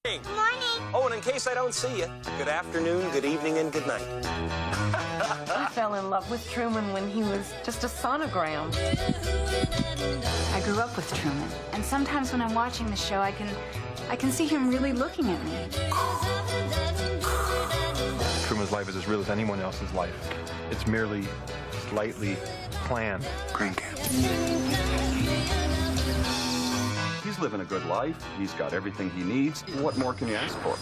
Good morning. Oh, and in case I don't see you, good afternoon, good evening, and good night. I fell in love with Truman when he was just a sonogram. I grew up with Truman, and sometimes when I'm watching the show, I can see him really looking at me. Truman's life is as real as anyone else's life. It's merely slightly planned. Green camp. He's living a good life. He's got everything he needs. What more can you ask for?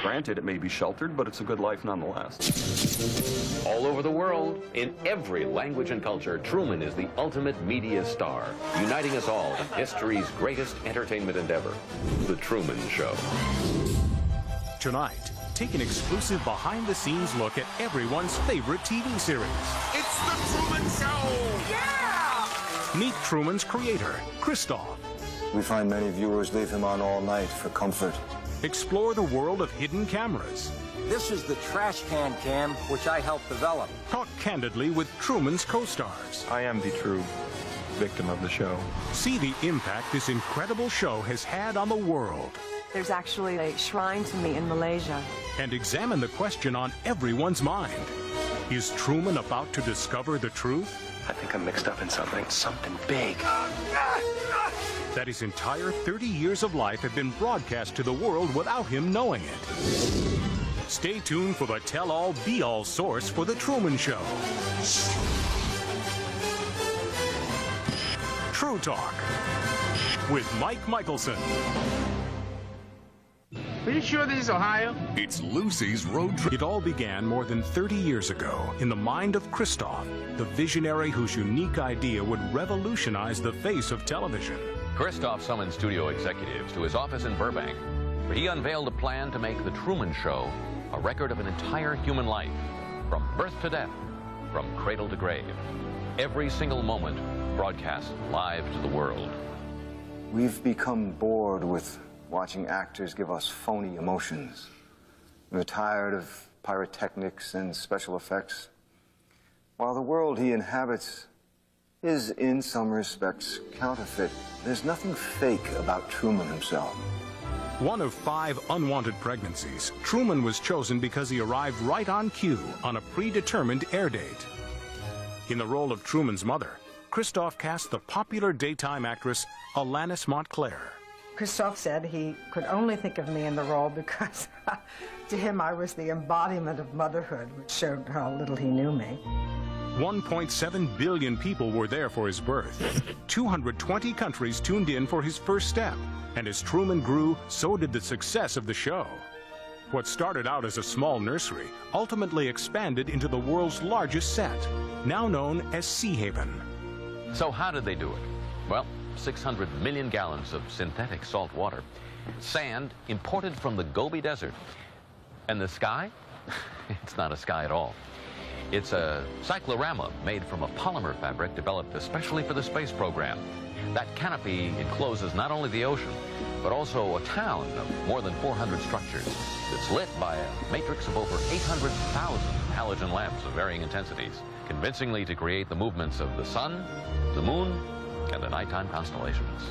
Granted, it may be sheltered, but it's a good life nonetheless. All over the world, in every language and culture, Truman is the ultimate media star, uniting us all in history's greatest entertainment endeavor, The Truman Show. Tonight, take an exclusive behind-the-scenes look at everyone's favorite TV series. It's The Truman Show! Yeah! Meet Truman's creator, Christoph. We find many viewers leave him on all night for comfort. Explore the world of hidden cameras. This is the trash can cam, which I helped develop. Talk candidly with Truman's co-stars. I am the true victim of the show. See the impact this incredible show has had on the world. There's actually a shrine to me in Malaysia. And examine the question on everyone's mind. Is Truman about to discover the truth? I think I'm mixed up in something big. That his entire 30 years of life have been broadcast to the world without him knowing it. Stay tuned for the tell-all, be-all source for The Truman Show. True Talk with Mike Michelson. Are you sure this is Ohio? It's Lucy's Road Trip. It all began more than 30 years ago in the mind of Christoph, the visionary whose unique idea would revolutionize the face of television. Christoph summoned studio executives to his office in Burbank, where he unveiled a plan to make The Truman Show a record of an entire human life, from birth to death, from cradle to grave. Every single moment broadcast live to the world. We've become bored with watching actors give us phony emotions. We're tired of pyrotechnics and special effects. While the world he inhabits is, in some respects, counterfeit, there's nothing fake about Truman himself. One of 5 unwanted pregnancies, Truman was chosen because he arrived right on cue on a predetermined air date. In the role of Truman's mother, Christoph cast the popular daytime actress Alanis Montclair. Christoph said he could only think of me in the role because to him I was the embodiment of motherhood, which showed how little he knew me. 1.7 billion people were there for his birth. 220 countries tuned in for his first step. And as Truman grew, so did the success of the show. What started out as a small nursery ultimately expanded into the world's largest set, now known as Sea Haven. So how did they do it? Well, 600 million gallons of synthetic salt water, sand imported from the Gobi Desert, and the sky? It's not a sky at all. It's a cyclorama made from a polymer fabric developed especially for the space program. That canopy encloses not only the ocean, but also a town of more than 400 structures. It's lit by a matrix of over 800,000 halogen lamps of varying intensities, convincingly to create the movements of the sun, the moon, and the nighttime constellations.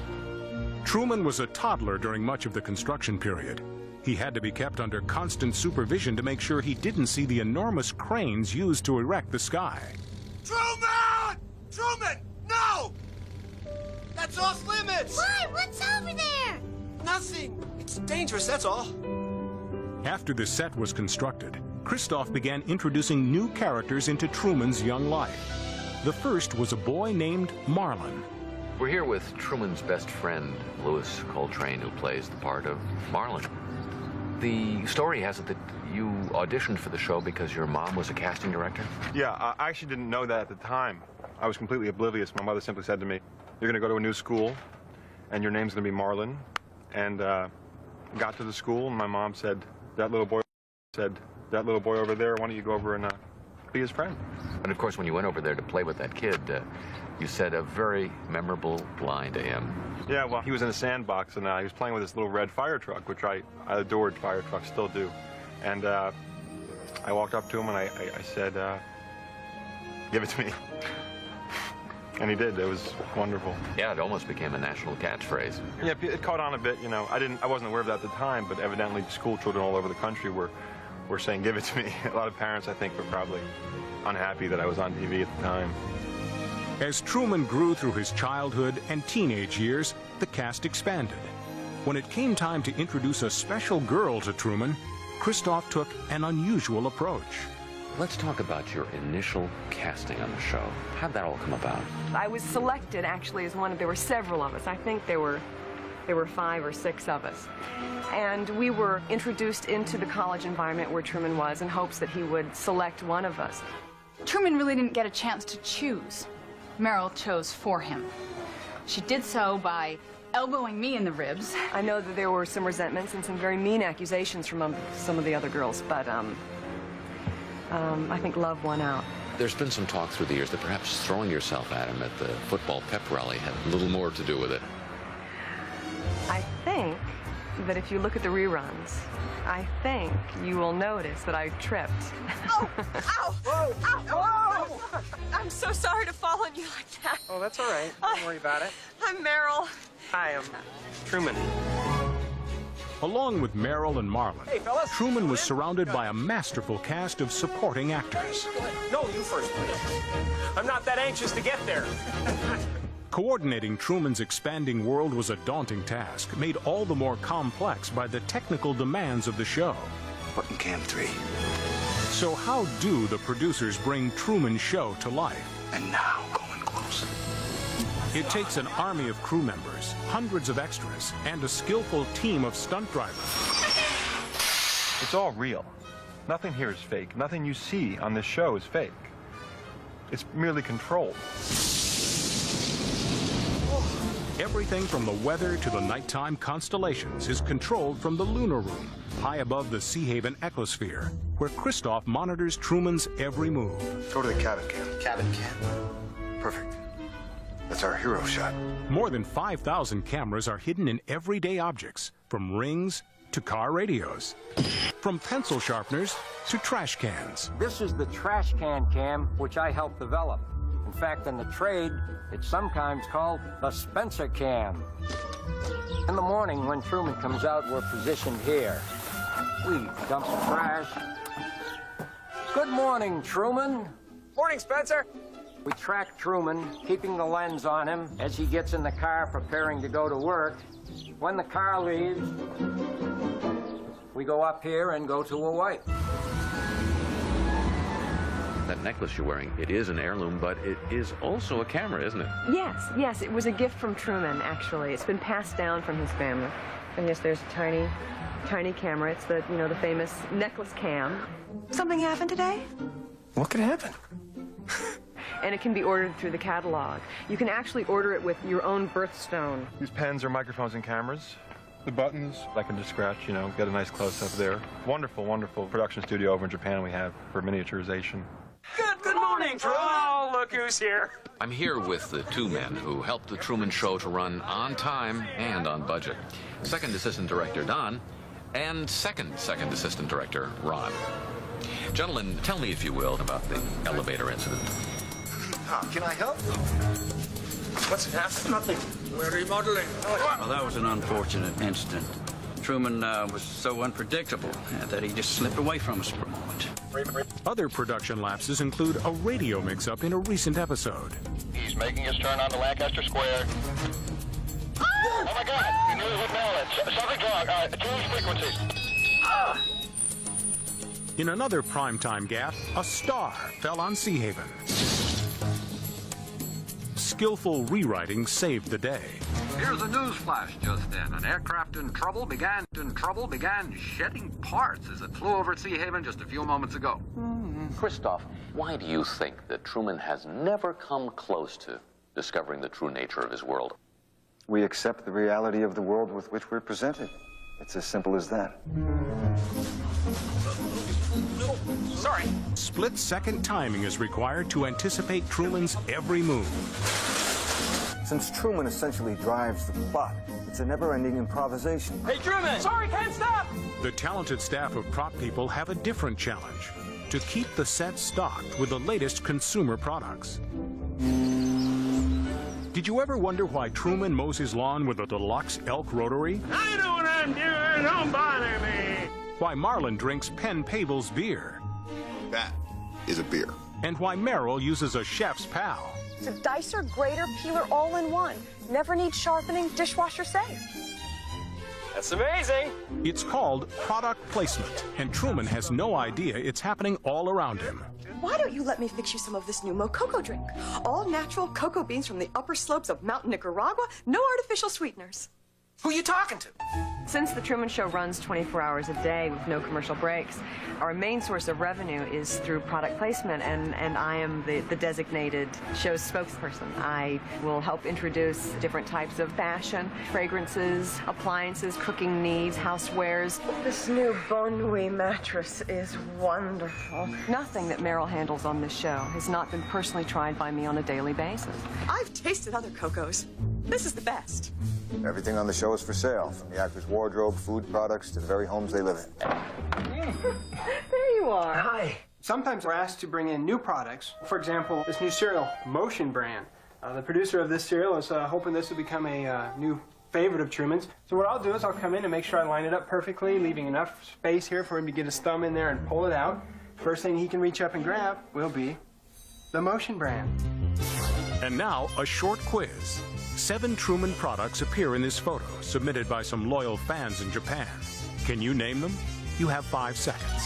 Truman was a toddler during much of the construction period. He had to be kept under constant supervision to make sure he didn't see the enormous cranes used to erect the sky. Truman! Truman! No! That's off limits! Why? What's over there? Nothing. It's dangerous, that's all. After the set was constructed, Christoph began introducing new characters into Truman's young life. The first was a boy named Marlin. We're here with Truman's best friend, Louis Coltrane, who plays the part of Marlin. The story has it that you auditioned for the show because your mom was a casting director? Yeah, I actually didn't know that at the time. I was completely oblivious. My mother simply said to me, "You're going to go to a new school, and your name's going to be Marlin." And got to the school, and my mom said, that little boy over there, why don't you go over and be his friend? And of course, when you went over there to play with that kid, you said a very memorable line to him. Yeah, well, he was in a sandbox, and he was playing with this little red fire truck, which I adored fire trucks, still do. And I walked up to him, and I said, "Give it to me." And he did. It was wonderful. Yeah, it almost became a national catchphrase. Yeah, it caught on a bit, you know. I wasn't aware of that at the time, but evidently school children all over the country were saying, give it to me. A lot of parents, I think, were probably unhappy that I was on TV at the time. As Truman grew through his childhood and teenage years, the cast expanded. When it came time to introduce a special girl to Truman, Christoph took an unusual approach. Let's talk about your initial casting on the show. How'd that all come about? I was selected actually as one of, there were several of us. I think there were 5 or 6 of us. And we were introduced into the college environment where Truman was in hopes that he would select one of us. Truman really didn't get a chance to choose. Meryl chose for him. She did so by elbowing me in the ribs. I know that there were some resentments and some very mean accusations from some of the other girls, but I think love won out. There's been some talk through the years that perhaps throwing yourself at him at the football pep rally had a little more to do with it. I think that if you look at the reruns, I think you will notice that I tripped. Oh! Ow! Whoa! Ow! Whoa! I'm so sorry to fall on you like that. Oh, that's all right. Don't worry about it. I'm Meryl. Hi, I'm Truman. Along with Meryl and Marlon, Hey, fellas. Truman was surrounded by a masterful cast of supporting actors. No, you first, please. I'm not that anxious to get there. Coordinating Truman's expanding world was a daunting task, made all the more complex by the technical demands of the show. Button cam 3. So how do the producers bring Truman's show to life? And now, going close. It takes an army of crew members, hundreds of extras, and a skillful team of stunt drivers. It's all real. Nothing here is fake. Nothing you see on this show is fake. It's merely controlled. Everything from the weather to the nighttime constellations is controlled from the lunar room, high above the Sea Haven ecosphere, where Christoph monitors Truman's every move. Go to the cabin cam. Cabin cam. Perfect. That's our hero shot. More than 5,000 cameras are hidden in everyday objects, from rings to car radios, from pencil sharpeners to trash cans. This is the trash can cam, which I helped develop. In fact, in the trade, it's sometimes called the Spencer cam. In the morning, when Truman comes out, we're positioned here. We dump the trash. Good morning, Truman. Morning, Spencer. We track Truman, keeping the lens on him as he gets in the car preparing to go to work. When the car leaves, we go up here and go to a wipe. That necklace you're wearing, it is an heirloom, but it is also a camera, isn't it? Yes, it was a gift from Truman, actually. It's been passed down from his family. And yes, there's a tiny, tiny camera. It's the, the famous necklace cam. Something happened today? What could happen? And it can be ordered through the catalog. You can actually order it with your own birthstone. These pens are microphones and cameras. The buttons, I can just scratch, get a nice close-up there. Wonderful, wonderful production studio over in Japan we have for miniaturization. Good morning, Truman. Oh, look who's here. I'm here with the 2 men who helped the Truman Show to run on time and on budget. Second Assistant Director Don and second Assistant Director Ron. Gentlemen, tell me, if you will, about the elevator incident. Can I help? What's happened? Nothing. We're remodeling. Well, that was an unfortunate incident. Truman was so unpredictable that he just slipped away from us for a moment. Other production lapses include a radio mix-up in a recent episode. He's making his turn onto Lancaster Square. Oh my God! You knew it would nail it. Something's wrong. Change frequencies. In another primetime gap, a star fell on Sea Haven. Skillful rewriting saved the day. Here's a news flash just then. An aircraft in trouble began shedding parts as it flew over Sea Haven just a few moments ago. Christoph, why do you think that Truman has never come close to discovering the true nature of his world? We accept the reality of the world with which we're presented. It's as simple as that. Sorry. Split-second timing is required to anticipate Truman's every move. Since Truman essentially drives the plot, it's a never-ending improvisation. Hey, Truman! Sorry, can't stop! The talented staff of prop people have a different challenge: to keep the set stocked with the latest consumer products. Did you ever wonder why Truman mows his lawn with a deluxe elk rotary? I know what I'm doing, don't bother me. Why Marlin drinks Penn Pabel's beer? That is a beer. And why Merrill uses a chef's pal? It's a dicer, grater, peeler, all in one. Never needs sharpening, dishwasher safe. That's amazing. It's called product placement, and Truman has no idea it's happening all around him. Why don't you let me fix you some of this new Mococo drink? All natural cocoa beans from the upper slopes of Mountain Nicaragua, no artificial sweeteners. Who you talking to? Since the Truman Show runs 24 hours a day with no commercial breaks, our main source of revenue is through product placement, and I am the designated show's spokesperson. I will help introduce different types of fashion, fragrances, appliances, cooking needs, housewares. This new Bon Nuit mattress is wonderful. Nothing that Merrill handles on this show has not been personally tried by me on a daily basis. I've tasted other cocos. This is the best. Everything on the show is for sale, from the actors' wardrobe, food products, to the very homes they live in. There you are. Hi. Sometimes we're asked to bring in new products. For example, this new cereal, Motion brand. The producer of this cereal is hoping this will become a new favorite of Truman's. So what I'll do is I'll come in and make sure I line it up perfectly, leaving enough space here for him to get his thumb in there and pull it out. First thing he can reach up and grab will be the Motion brand. And now, a short quiz. 7 Truman products appear in this photo, submitted by some loyal fans in Japan. Can you name them? You have 5 seconds.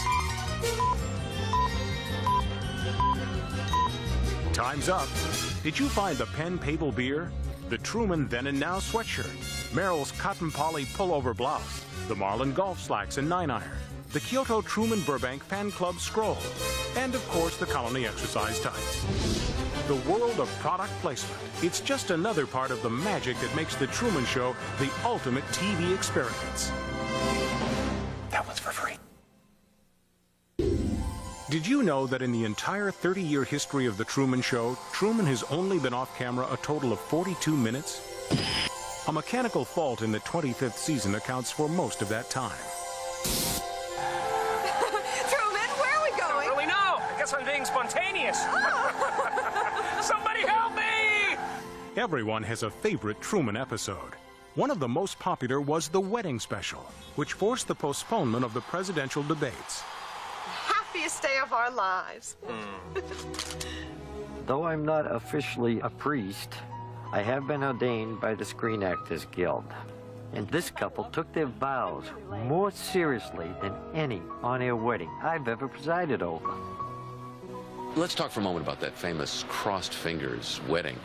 Time's up. Did you find the Penn Pabel beer, the Truman Then and Now sweatshirt, Merrill's cotton poly pullover blouse, the Marlin golf slacks and 9-iron, the Kyoto Truman Burbank Fan Club scroll, and of course the Colony exercise tights? The world of product placement. It's just another part of the magic that makes The Truman Show the ultimate TV experience. That one's for free. Did you know that in the entire 30-year history of The Truman Show, Truman has only been off camera a total of 42 minutes? A mechanical fault in the 25th season accounts for most of that time. Truman, where are we going? I don't really know. I guess I'm being spontaneous. Somebody help me! Everyone has a favorite Truman episode. One of the most popular was the wedding special, which forced the postponement of the presidential debates. Happiest day of our lives. Though I'm not officially a priest, I have been ordained by the Screen Actors Guild. And this couple took their vows more seriously than any on-air wedding I've ever presided over. Let's talk for a moment about that famous crossed fingers wedding.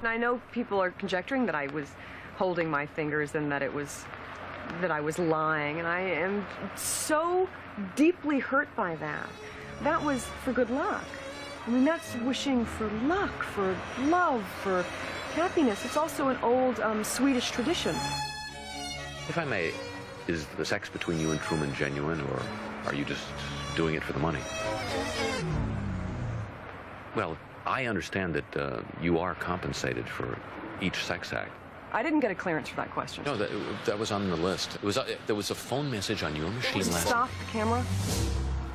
I know people are conjecturing that I was holding my fingers and that I was lying, and I am so deeply hurt by that. That was for good luck. I mean, that's wishing for luck, for love, for happiness. It's also an old Swedish tradition. If I may, is the sex between you and Truman genuine, or are you just doing it for the money? Well, I understand that you are compensated for each sex act. I didn't get a clearance for that question. No, that was on the list. It was, there was a phone message on your machine last night. Stop the camera.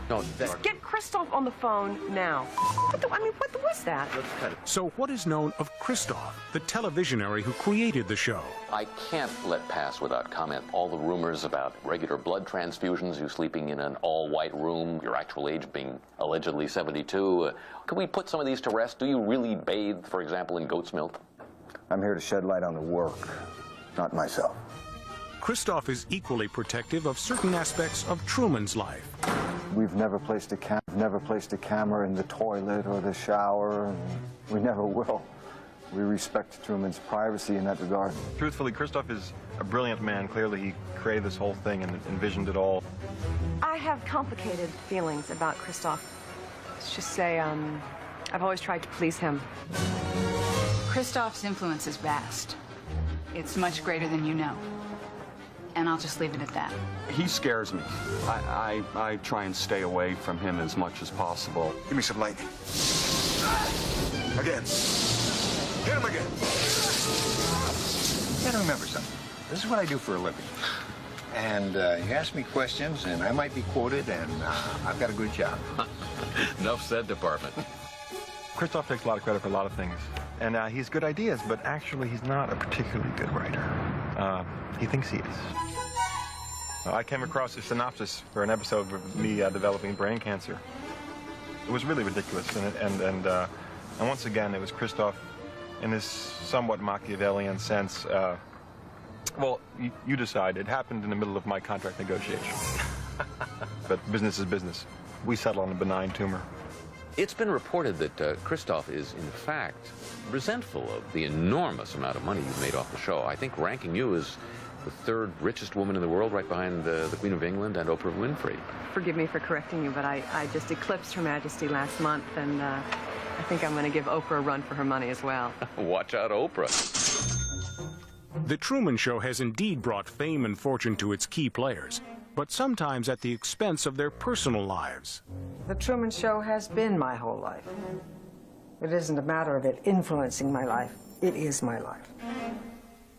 No, Get Christoph on the phone now. What was that? So what is known of Christoph, the televisionary who created the show? I can't let pass without comment all the rumors about regular blood transfusions, you sleeping in an all-white room, your actual age being allegedly 72. Can we put some of these to rest? Do you really bathe, for example, in goat's milk? I'm here to shed light on the work, not myself. Christoph is equally protective of certain aspects of Truman's life. We've never placed a camera in the toilet or the shower, and we never will. We respect Truman's privacy in that regard. Truthfully, Christoph is a brilliant man. Clearly, he created this whole thing and envisioned it all. I have complicated feelings about Christoph. Let's just say, I've always tried to please him. Christoph's influence is vast. It's much greater than you know. And I'll just leave it at that. He scares me. I try and stay away from him as much as possible. Give me some lightning. Again. Hit him again. You gotta remember something. This is what I do for a living. And you ask me questions, and I might be quoted, and I've got a good job. Enough said, Department. Christoph takes a lot of credit for a lot of things, And he's good ideas, but actually he's not a particularly good writer. He thinks he is. I came across a synopsis for an episode of me developing brain cancer. It was really ridiculous, and once again, it was Christoph, in this somewhat Machiavellian sense. Well, you decide. It happened in the middle of my contract negotiation. But business is business. We settle on a benign tumor. It's been reported that Christoph is, in fact, resentful of the enormous amount of money you've made off the show. I think ranking you as the third richest woman in the world, right behind the Queen of England and Oprah Winfrey. Forgive me for correcting you, but I just eclipsed Her Majesty last month, and I think I'm going to give Oprah a run for her money as well. Watch out, Oprah. The Truman Show has indeed brought fame and fortune to its key players, but sometimes at the expense of their personal lives. The Truman Show has been my whole life. It isn't a matter of it influencing my life. It is my life.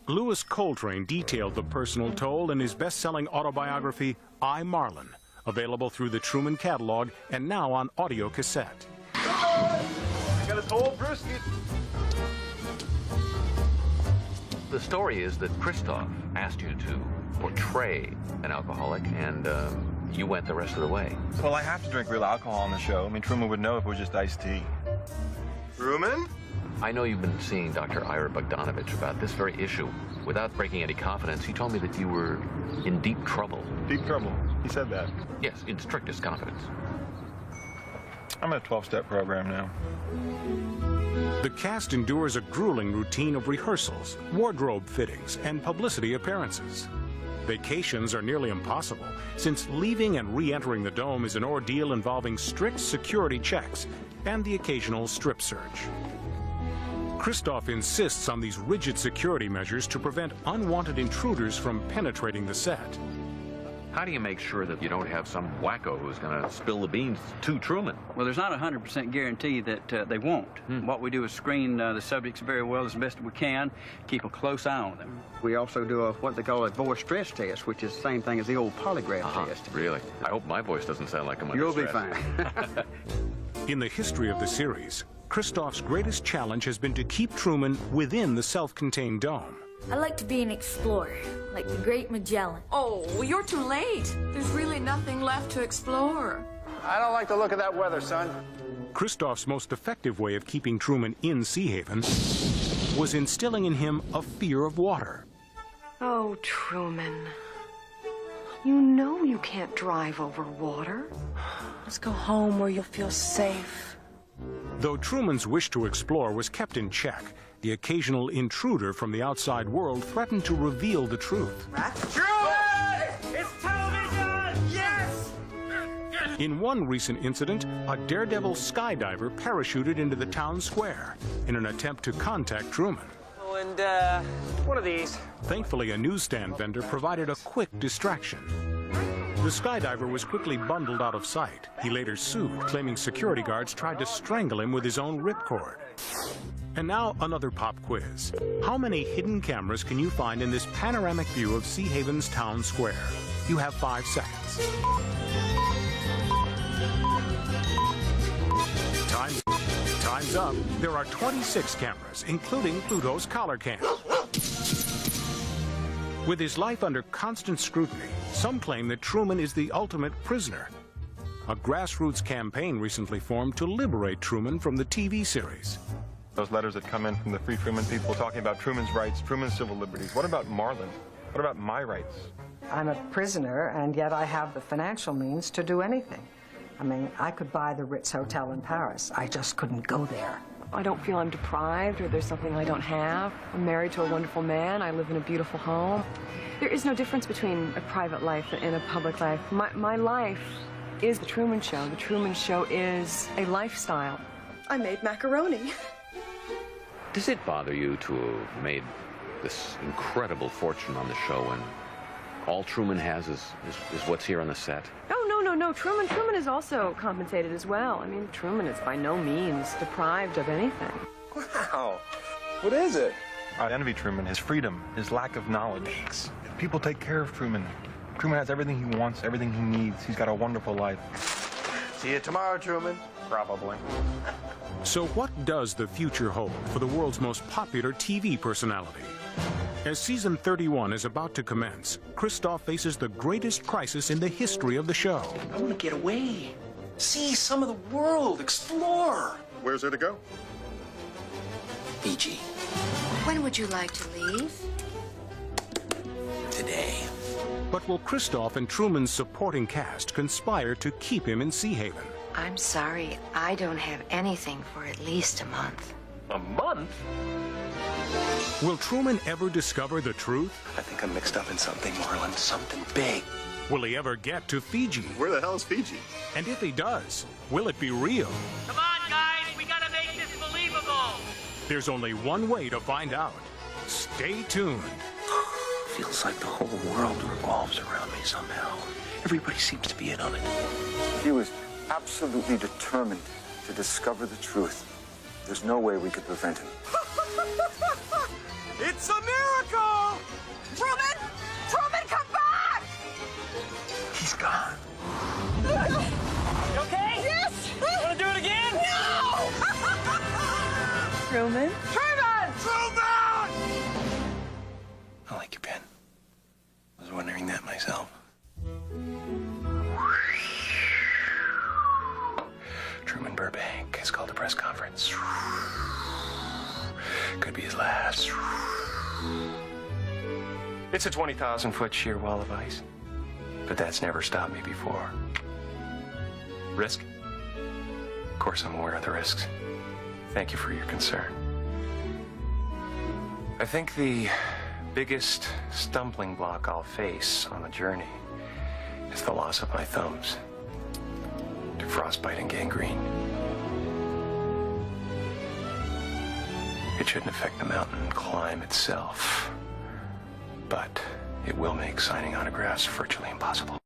Louis Coltrane detailed the personal toll in his best-selling autobiography, I, Marlin, available through the Truman catalog and now on audio cassette. I got a toll brisket. The story is that Christoph asked you to portray an alcoholic, and you went the rest of the way. Well, I have to drink real alcohol on the show. I mean, Truman would know if it was just iced tea. Truman? I know you've been seeing Dr. Ira Bogdanovich about this very issue. Without breaking any confidence, he told me that you were in deep trouble. Deep trouble? He said that? Yes, in strictest confidence. I'm in a 12-step program now. The cast endures a grueling routine of rehearsals, wardrobe fittings, and publicity appearances. Vacations are nearly impossible, since leaving and re-entering the dome is an ordeal involving strict security checks and the occasional strip search. Christoph insists on these rigid security measures to prevent unwanted intruders from penetrating the set. How do you make sure that you don't have some wacko who's going to spill the beans to Truman? Well, there's not a 100% guarantee that they won't. What we do is screen the subjects very well as best we can, keep a close eye on them. We also do what they call a voice stress test, which is the same thing as the old polygraph test. Really? I hope my voice doesn't sound like I'm under You'll stress. be fine. In the history of the series, Christoph's greatest challenge has been to keep Truman within the self-contained dome. I like to be an explorer, like the great Magellan. Oh, you're too late. There's really nothing left to explore. I don't like the look of that weather, son. Christoph's most effective way of keeping Truman in Sea Haven was instilling in him a fear of water. Oh, Truman. You know you can't drive over water. Let's go home where you'll feel safe. Though Truman's wish to explore was kept in check, the occasional intruder from the outside world threatened to reveal the truth. Truman! It's television! Yes! In one recent incident, a daredevil skydiver parachuted into the town square in an attempt to contact Truman. Oh, and, one of these. Thankfully, a newsstand vendor provided a quick distraction. The skydiver was quickly bundled out of sight. He later sued, claiming security guards tried to strangle him with his own ripcord. And now another pop quiz. How many hidden cameras can you find in this panoramic view of Sea Haven's town square? You have 5 seconds. Time's up. There are 26 cameras, including Pluto's collar cam. With his life under constant scrutiny, some claim that Truman is the ultimate prisoner. A grassroots campaign recently formed to liberate Truman from the TV series. Those letters that come in from the Free Truman people talking about Truman's rights, Truman's civil liberties. What about Marlin? What about my rights? I'm a prisoner, and yet I have the financial means to do anything. I mean, I could buy the Ritz Hotel in Paris. I just couldn't go there. I don't feel I'm deprived or there's something I don't have. I'm married to a wonderful man. I live in a beautiful home. There is no difference between a private life and a public life. My life is the Truman Show. The Truman Show is a lifestyle. I made macaroni. Does it bother you to have made this incredible fortune on the show and all Truman has is what's here on the set? No. Truman is also compensated as well. I mean, Truman is by no means deprived of anything. Wow. What is it? I envy Truman, his freedom, his lack of knowledge. People take care of Truman. Truman has everything he wants, everything he needs. He's got a wonderful life. See you tomorrow, Truman. Probably. So what does the future hold for the world's most popular TV personality? As season 31 is about to commence, Christoph faces the greatest crisis in the history of the show. I want to get away. See some of the world. Explore. Where's there to go? Fiji. When would you like to leave? Today. But will Christoph and Truman's supporting cast conspire to keep him in Sea Haven? I'm sorry, I don't have anything for at least a month. A month? Will Truman ever discover the truth? I think I'm mixed up in something, Marlon. Something big. Will he ever get to Fiji? Where the hell is Fiji? And if he does, will it be real? Come on, guys, we gotta make this believable. There's only one way to find out. Stay tuned. Feels like the whole world revolves around me somehow. Everybody seems to be in on it. He was absolutely determined to discover the truth. There's no way we could prevent him. It's a miracle! Truman! Truman, come back! He's gone. You okay? Yes! Wanna do it again? No! Truman? Truman! Truman! I like you, Ben. I was wondering that myself. Truman Burbank has called a press conference. Could be his last. It's a 20,000-foot sheer wall of ice. But that's never stopped me before. Risk? Of course I'm aware of the risks. Thank you for your concern. I think the biggest stumbling block I'll face on the journey is the loss of my thumbs to frostbite and gangrene. It shouldn't affect the mountain climb itself, but it will make signing autographs virtually impossible.